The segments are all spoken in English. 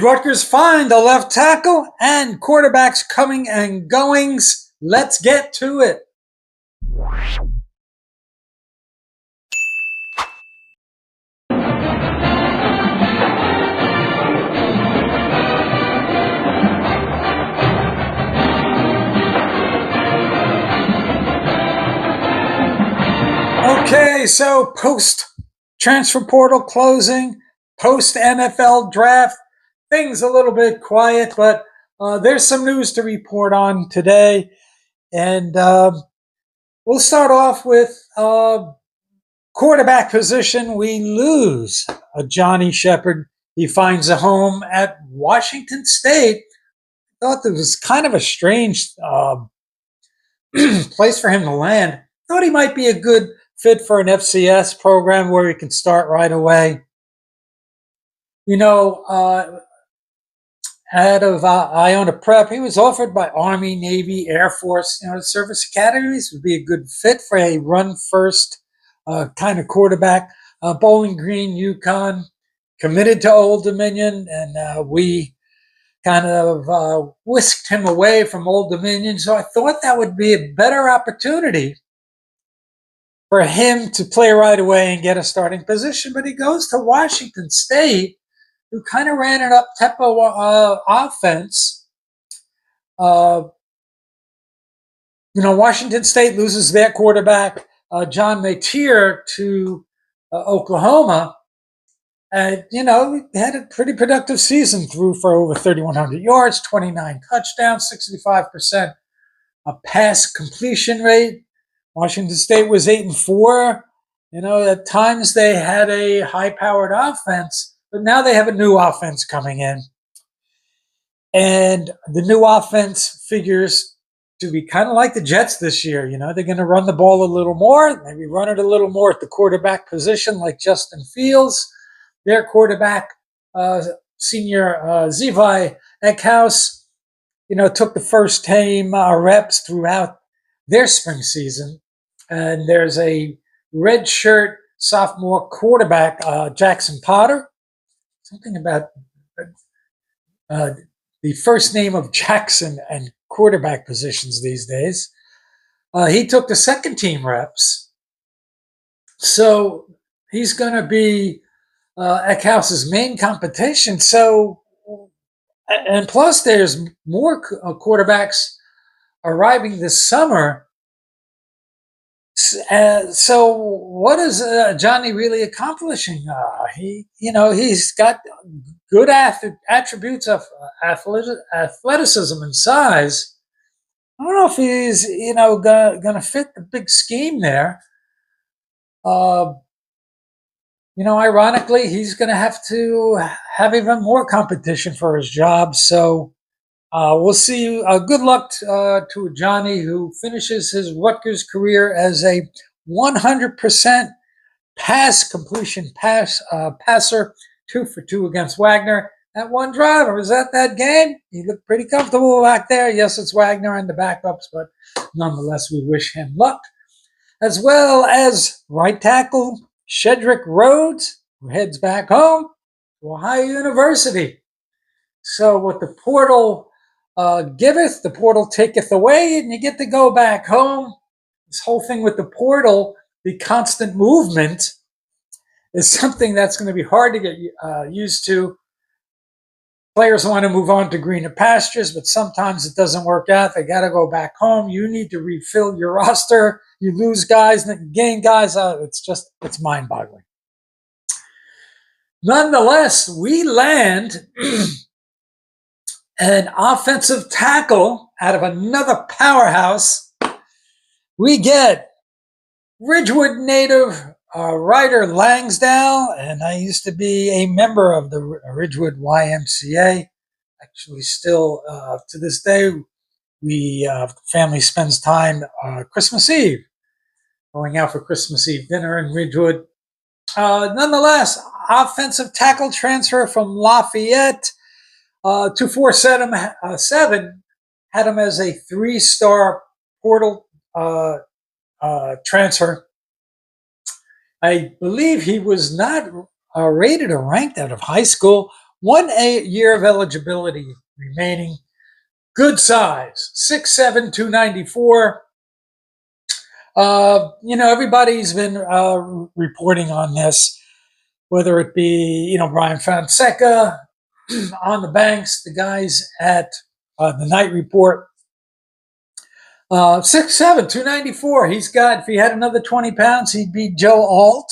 Rutgers find the left tackle and quarterbacks coming and goings. Let's get to it. Okay, so post transfer portal closing, post NFL draft, things a little bit quiet, but there's some news to report on today. And we'll start off with quarterback position. We lose Ajani Sheppard. He finds a home at Washington State. Thought it was kind of a strange place for him to land. Thought he might be a good fit for an FCS program where he can start right away. You know, out of Iona Prep, he was offered by Army, Navy, Air Force. You know, service academies would be a good fit for a run-first kind of quarterback. Bowling Green, UConn, committed to Old Dominion, and we kind of whisked him away from Old Dominion. So I thought that would be a better opportunity for him to play right away and get a starting position. But he goes to Washington State, who kind of ran an up-tempo offense. Washington State loses their quarterback, John Mateer, to Oklahoma. And, he had a pretty productive season, threw for over 3,100 yards, 29 touchdowns, 65% pass completion rate. Washington State was 8-4. At times they had a high-powered offense, but now they have a new offense coming in. And the new offense figures to be kind of like the Jets this year. They're going to run the ball a little more, maybe run it a little more at the quarterback position like Justin Fields. Their quarterback, senior Zevi Eckhouse, took the first team reps throughout their spring season. And there's a redshirt sophomore quarterback, Jackson Potter. Something about the first name of Jackson and quarterback positions these days. He took the second team reps. So he's going to be Eckhouse's main competition. So, and plus there's more quarterbacks arriving this summer. So what is Johnny really accomplishing? He's got good attributes of athleticism and size. I don't know if he's, going to fit the big scheme there. Ironically, he's going to have to have even more competition for his job. So we'll see. Good luck to Johnny, who finishes his Rutgers career as a 100% pass completion passer, 2 for 2 against Wagner. That one drive, was at that game. He looked pretty comfortable back there. Yes, it's Wagner and the backups, but nonetheless, we wish him luck. As well as right tackle Shedrick Rhodes, who heads back home to Ohio University. So what the portal giveth, the portal taketh away, and you get to go back home. This whole thing with the portal, the constant movement, is something that's going to be hard to get used to. Players want to move on to greener pastures, but sometimes it doesn't work out. They got to go back home. You need to refill your roster. You lose guys, gain guys. It's mind-boggling. Nonetheless, we land an offensive tackle out of another powerhouse. We get Ridgewood native Ryder Langsdale, and I used to be a member of the Ridgewood YMCA. Actually, still to this day, we family spends time Christmas Eve, going out for Christmas Eve dinner in Ridgewood. Nonetheless, offensive tackle transfer from Lafayette. 247 had him as a 3-star portal transfer. I believe he was not rated or ranked out of high school. 1 year of eligibility remaining. Good size, 6'7", 294. Everybody's been reporting on this, whether it be, Brian Fonseca on the banks, the guys at the Night Report. 6'7", 294. He's got, if he had another 20 pounds, he'd be Joe Alt.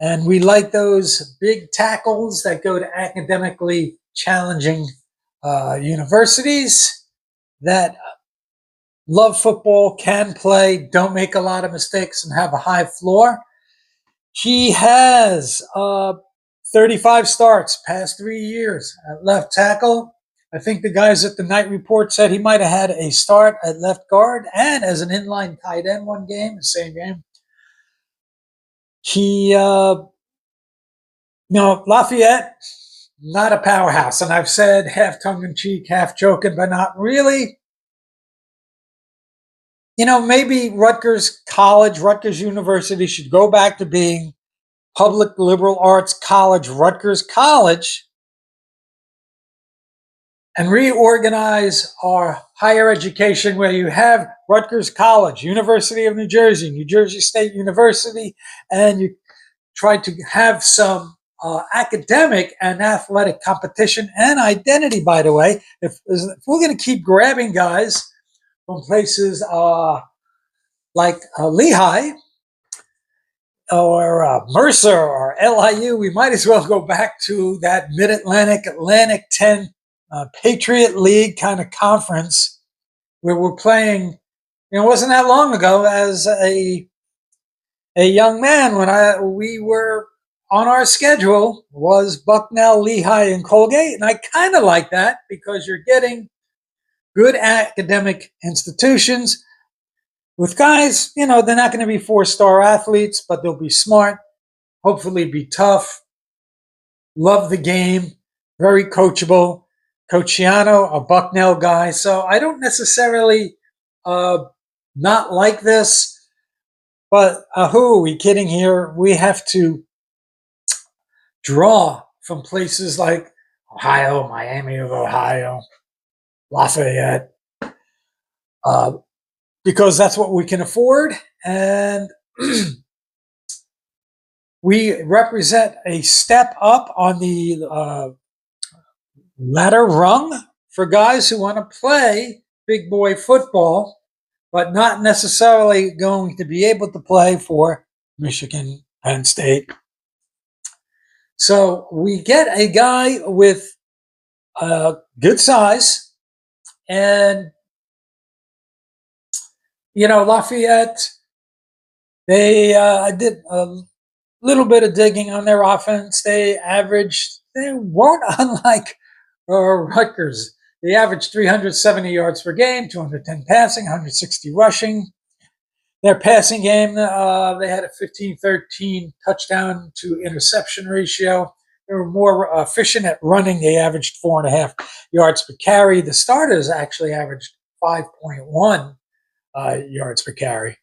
And we like those big tackles that go to academically challenging universities that love football, can play, don't make a lot of mistakes, and have a high floor. He has 35 starts past 3 years at left tackle. I think the guys at the Night Report said he might have had a start at left guard and as an inline tight end one game, the same game. He, Lafayette, not a powerhouse. And I've said half tongue-in-cheek, half joking, but not really. Maybe Rutgers College, Rutgers University should go back to being public liberal arts college, Rutgers College, and reorganize our higher education where you have Rutgers College, University of New Jersey, New Jersey State University, and you try to have some academic and athletic competition and identity, by the way. If we're going to keep grabbing guys from places like Lehigh or Mercer or LIU, we might as well go back to that Mid-Atlantic, Atlantic 10 Patriot League kind of conference where we're playing. It wasn't that long ago as a young man when we were on our schedule was Bucknell, Lehigh, and Colgate. And I kind of like that because you're getting good academic institutions with guys, they're not going to be 4-star athletes, but they'll be smart, hopefully be tough, love the game, very coachable. Coach Ciano, a Bucknell guy. So I don't necessarily not like this, but who are we kidding here? We have to draw from places like Ohio, Miami of Ohio, Lafayette, because that's what we can afford. And we represent a step up on the ladder rung for guys who want to play big boy football, but not necessarily going to be able to play for Michigan, Penn State. So we get a guy with good size, and Lafayette, they did a little bit of digging on their offense. They weren't unlike Rutgers. They averaged 370 yards per game, 210 passing, 160 rushing. Their passing game, they had a 15-13 touchdown to interception ratio. They were more efficient at running. They averaged 4.5 yards per carry. The starters actually averaged 5.1 yards per carry.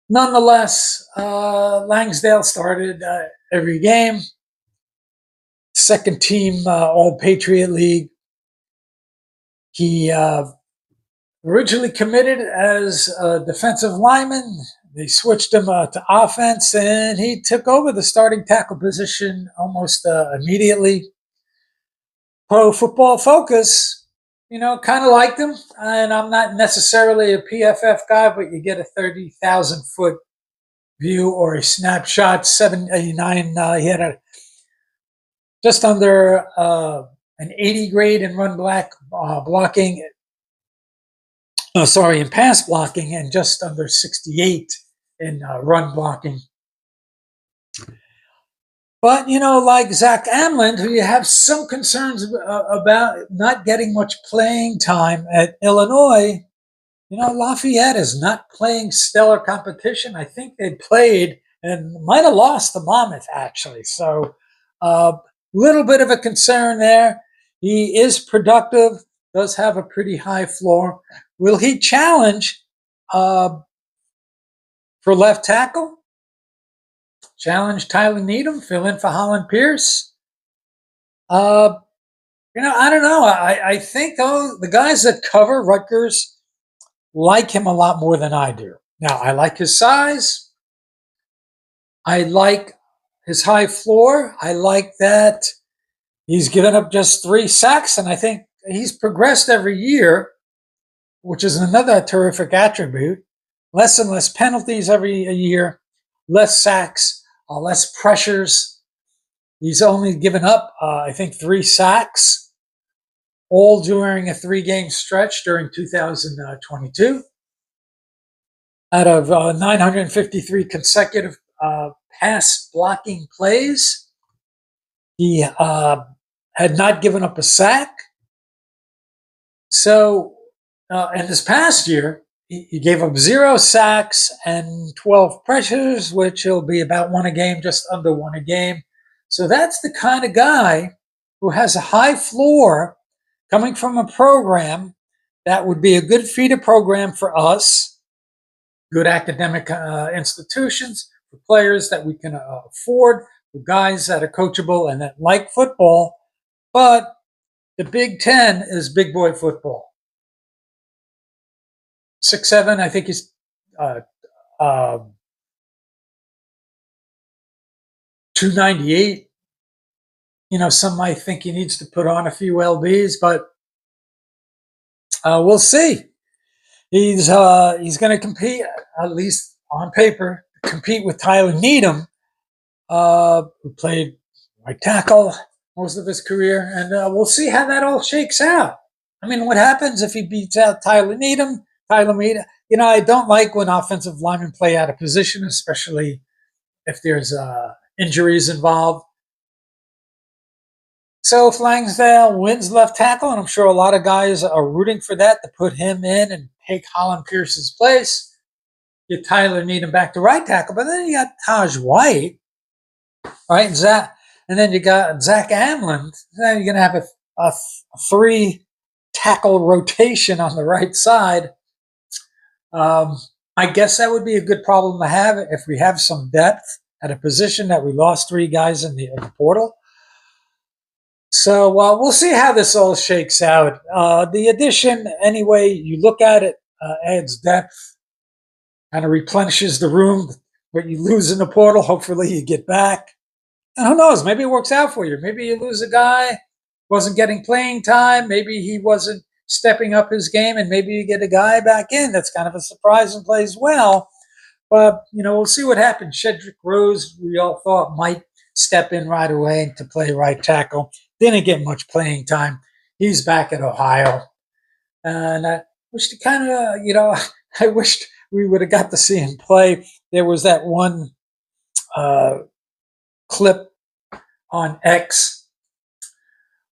Nonetheless, Langsdale started every game. Second team All-Patriot League. He originally committed as a defensive lineman. They switched him to offense, and he took over the starting tackle position almost immediately. Pro Football Focus, kind of liked him. And I'm not necessarily a PFF guy, but you get a 30,000-foot view or a snapshot. 789. He had just under an 80 grade in run blocking. In pass blocking, and just under 68 in run blocking. But, like Zach Amland, who you have some concerns about not getting much playing time at Illinois, Lafayette is not playing stellar competition. I think they played and might have lost to Monmouth, actually. So little bit of a concern there. He is productive, does have a pretty high floor. Will he challenge for left tackle? challenge Tyler Needham, fill in for Hollin Pierce. Uh, I don't know. I think though the guys that cover Rutgers like him a lot more than I do. Now I like his size. I like his high floor. I like that he's given up just 3 sacks, and I think he's progressed every year, which is another terrific attribute. Less and less penalties every year, less sacks, less pressures. He's only given up, I think, 3 sacks, all during a 3-game stretch during 2022. Out of 953 consecutive pass blocking plays, he had not given up a sack. So, in this past year, he gave up 0 sacks and 12 pressures, which will be about 1 a game, just under 1 a game. So that's the kind of guy who has a high floor coming from a program that would be a good feeder program for us, good academic institutions, for players that we can afford, for guys that are coachable and that like football. But the Big Ten is big boy football. 6'7", I think he's 298. Some might think he needs to put on a few lbs, but we'll see. He's going to compete, at least on paper, compete with Tyler Needham, who played right tackle most of his career, and we'll see how that all shakes out. I mean, what happens if he beats out Tyler Needham? I don't like when offensive linemen play out of position, especially if there's injuries involved. So if Langsdale wins left tackle, and I'm sure a lot of guys are rooting for that, to put him in and take Hollin Pierce's place, get Tyler Needham back to right tackle. But then you got Taj White, right? And then you got Zach Amland. Then you're going to have a 3-tackle rotation on the right side. I guess that would be a good problem to have if we have some depth at a position that we lost 3 guys in the portal. So we'll see how this all shakes out. The addition, anyway, you look at it, adds depth, kind of replenishes the room. What you lose in the portal, hopefully you get back. And who knows, maybe it works out for you. Maybe you lose a guy, wasn't getting playing time. Maybe he wasn't stepping up his game, and maybe you get a guy back in that's kind of a surprise and plays well. But, we'll see what happens. Shedrick Rose, we all thought might step in right away to play right tackle. Didn't get much playing time. He's back at Ohio. And I wished I wished we would have got to see him play. There was that one clip on X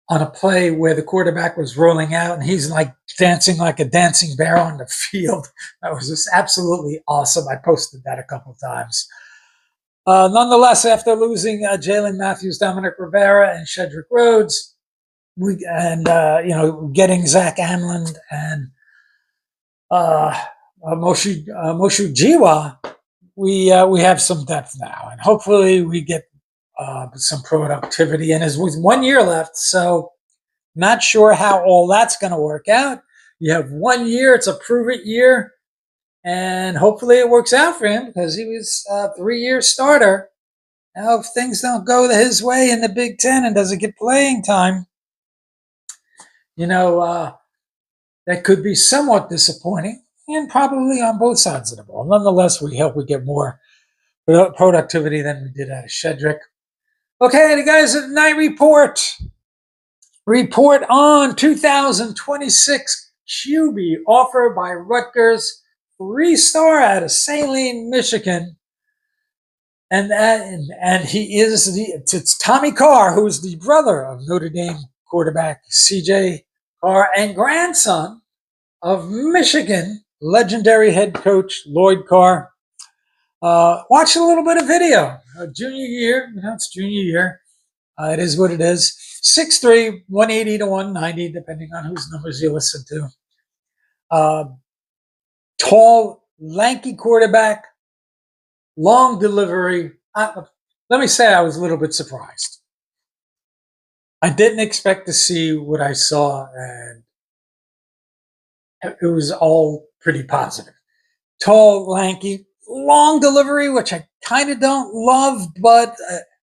on a play where the quarterback was rolling out and he's like dancing like a dancing bear on the field. That was just absolutely awesome. I posted that a couple of times. Nonetheless, after losing Jalen Matthews, Dominic Rivera, and Shedrick Rhodes, getting Zach Amland and Moshe Jiwa, we have some depth now, and hopefully we get some productivity. And there's 1 year left, so not sure how all that's going to work out. You have 1 year; it's a prove-it year. And hopefully it works out for him because he was a 3-year starter. Now, if things don't go his way in the Big Ten and doesn't get playing time, that could be somewhat disappointing, and probably on both sides of the ball. Nonetheless, we hope we get more productivity than we did out of Shedrick. Okay, the guys at Night Report. Report on 2026 QB offer by Rutgers. 3-star out of Saline, Michigan. And it's Tommy Carr, who is the brother of Notre Dame quarterback C.J. Carr and grandson of Michigan legendary head coach Lloyd Carr. Watch a little bit of video. Junior year, it's junior year. It is what it is. 6'3", 180 to 190, depending on whose numbers you listen to. Tall, lanky quarterback, long delivery, let me say I was a little bit surprised. I didn't expect to see what I saw, and it was all pretty positive. Tall, lanky, long delivery, which I kind of don't love, but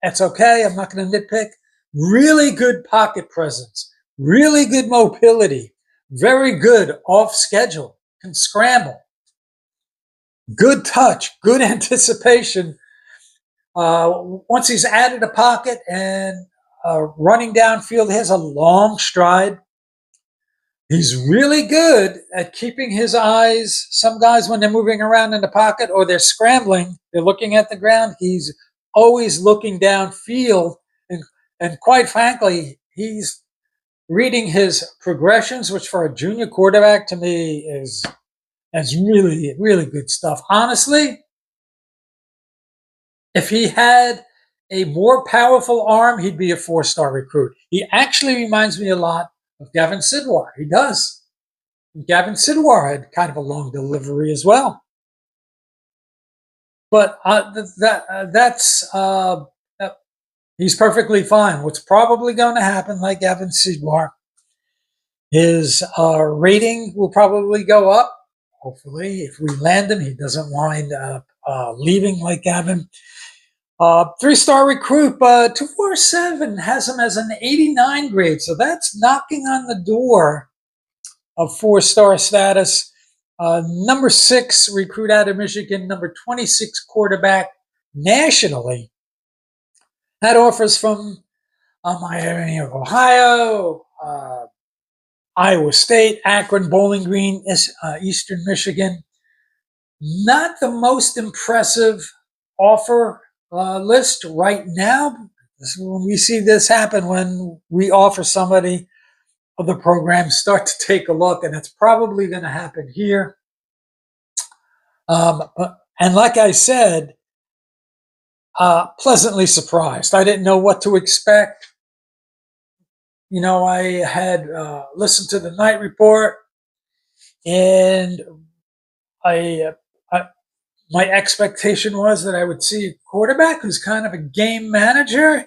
that's okay. I'm not going to nitpick. Really good pocket presence, really good mobility, very good off schedule, can scramble, good touch, good anticipation. Once he's added a pocket and running downfield, he has a long stride. He's really good at keeping his eyes. Some guys, when they're moving around in the pocket or they're scrambling, they're looking at the ground. He's always looking downfield. And quite frankly, he's reading his progressions, which for a junior quarterback to me is really, really good stuff. Honestly, if he had a more powerful arm, he'd be a 4-star recruit. He actually reminds me a lot of Gavin Sidwar. He does. Gavin Sidwar had kind of a long delivery as well. But he's perfectly fine. What's probably going to happen, like Gavin Sidwar, his rating will probably go up. Hopefully, if we land him, he doesn't wind up leaving like Gavin. 3-star recruit, 247 has him as an 89 grade. So that's knocking on the door of 4-star status. Number 6 recruit out of Michigan, number 26 quarterback nationally. Had offers from Miami of Ohio, Iowa State, Akron, Bowling Green, Eastern Michigan. Not the most impressive offer list right now. When we see this happen, when we offer somebody of the program, start to take a look, and it's probably going to happen here. And like I said, pleasantly surprised. I didn't know what to expect. You know, I had listened to the night report, and my expectation was that I would see a quarterback who's kind of a game manager,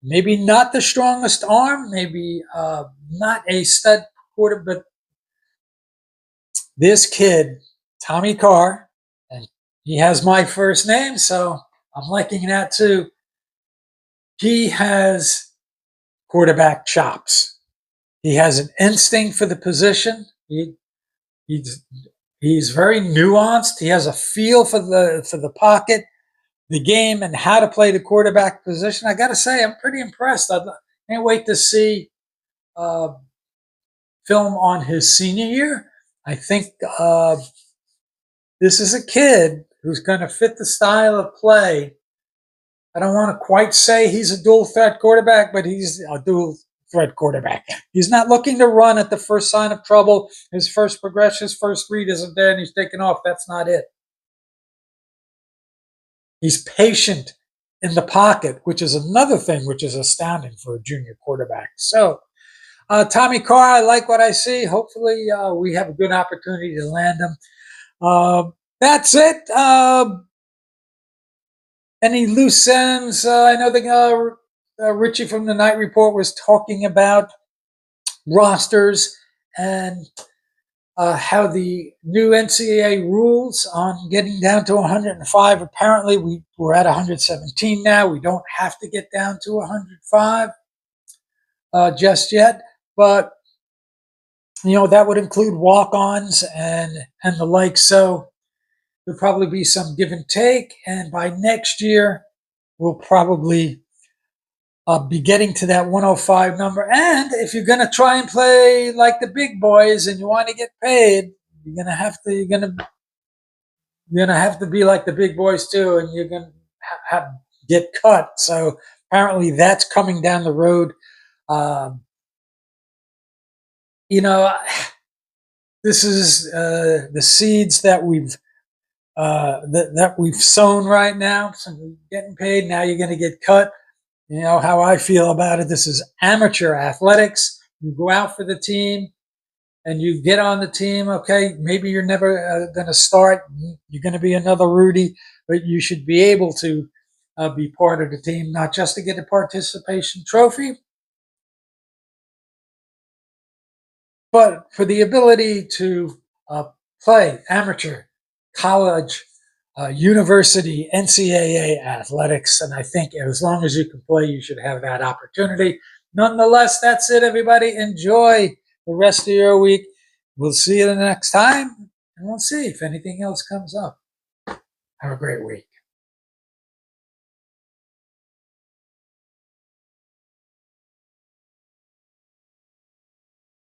maybe not the strongest arm, maybe not a stud quarterback, but this kid, Tommy Carr, and he has my first name, so I'm liking that too. He has quarterback chops. He has an instinct for the position. He's very nuanced. He has a feel for the pocket, the game, and how to play the quarterback position. I got to say, I'm pretty impressed. I can't wait to see film on his senior year. I think this is a kid who's going to fit the style of play. I don't want to quite say he's a dual threat quarterback, but he's a dual threat quarterback. He's not looking to run at the first sign of trouble. His first progression, his first read isn't there, and he's taking off. That's not it. He's patient in the pocket, which is another thing which is astounding for a junior quarterback. So, Tommy Carr, I like what I see. Hopefully, we have a good opportunity to land him. That's it. Any loose ends? I know that Richie from the Night Report was talking about rosters and how the new NCAA rules on getting down to 105. Apparently, we're at 117 now. We don't have to get down to 105 just yet. But, you know, that would include walk-ons and the like. So there'll probably be some give and take. And by next year, we'll probably be getting to that 105 number. And if you're going to try and play like the big boys and you want to get paid, you're going to have to be like the big boys too, and you're going to get cut. So apparently that's coming down the road. You know, this is the seeds that we've sown right now. So you're getting paid. Now you're going to get cut. You know how I feel about it. This is amateur athletics. You go out for the team and you get on the team. Okay, maybe you're never going to start. You're going to be another Rudy, but you should be able to be part of the team, not just to get a participation trophy, but for the ability to play amateur, college, university, NCAA athletics. And I think as long as you can play, you should have that opportunity. Nonetheless, that's it, everybody. Enjoy the rest of your week. We'll see you the next time, and we'll see if anything else comes up. Have a great week.